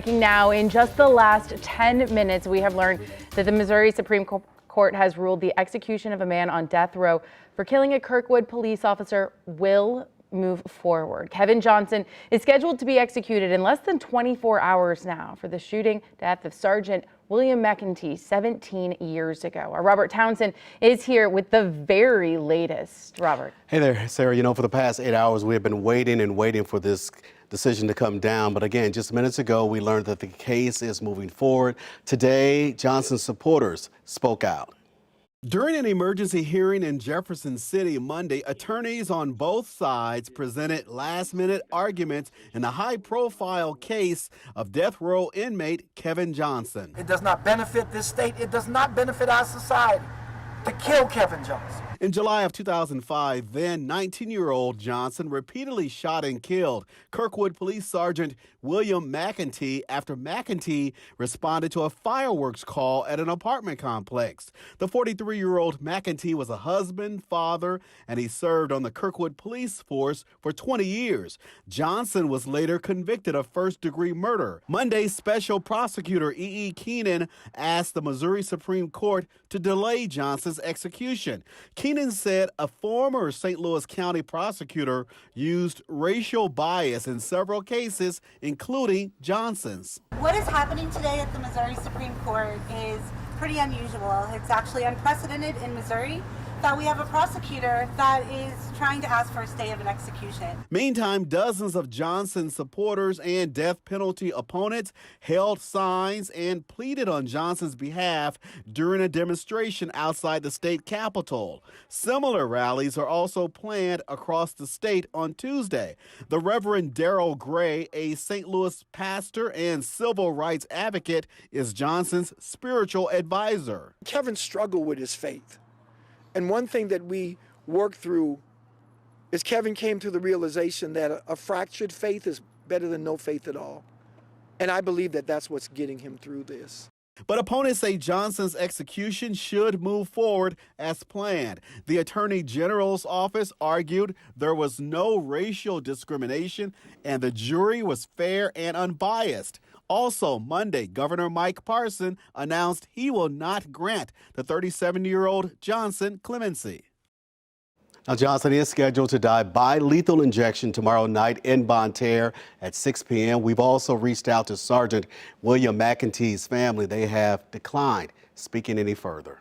Now, in just the last 10 minutes, we have learned that the Missouri Supreme Court has ruled the execution of a man on death row for killing a Kirkwood police officer will move forward. Kevin Johnson is scheduled to be executed in less than 24 hours now for the shooting death of Sergeant William McEntee 17 years ago. Our Robert Townsend is here with the very latest. Robert. Hey there, Sarah. You know, for the past 8 hours, we have been waiting and waiting for this decision to come down. But again, just minutes ago, we learned that the case is moving forward. Today, Johnson's supporters spoke out. During an emergency hearing in Jefferson City Monday, attorneys on both sides presented last-minute arguments in the high-profile case of death row inmate Kevin Johnson. It does not benefit this state. It does not benefit our society to kill Kevin Johnson. In July of 2005, then 19-year-old Johnson repeatedly shot and killed Kirkwood Police Sergeant William McEntee after McEntee responded to a fireworks call at an apartment complex. The 43-year-old McEntee was a husband, father, and he served on the Kirkwood Police Force for 20 years. Johnson was later convicted of first-degree murder. Monday, Special Prosecutor E.E. Keenan asked the Missouri Supreme Court to delay Johnson's execution. Keenan said a former St. Louis County prosecutor used racial bias in several cases, including Johnson's. What is happening today at the Missouri Supreme Court is pretty unusual. It's actually unprecedented in Missouri that we have a prosecutor that is trying to ask for a stay of an execution. Meantime, dozens of Johnson supporters and death penalty opponents held signs and pleaded on Johnson's behalf during a demonstration outside the state capitol. Similar rallies are also planned across the state on Tuesday. The Reverend Darrell Gray, a St. Louis pastor and civil rights advocate, is Johnson's spiritual advisor. Kevin struggled with his faith. And one thing that we worked through is Kevin came to the realization that a fractured faith is better than no faith at all. And I believe that that's what's getting him through this. But opponents say Johnson's execution should move forward as planned. The Attorney General's office argued there was no racial discrimination and the jury was fair and unbiased. Also, Monday, Governor Mike Parson announced he will not grant the 37-year-old Johnson clemency. Now, Johnson is scheduled to die by lethal injection tomorrow night in Bonne Terre at 6 p.m. We've also reached out to Sergeant William McEntee's family. They have declined speaking any further.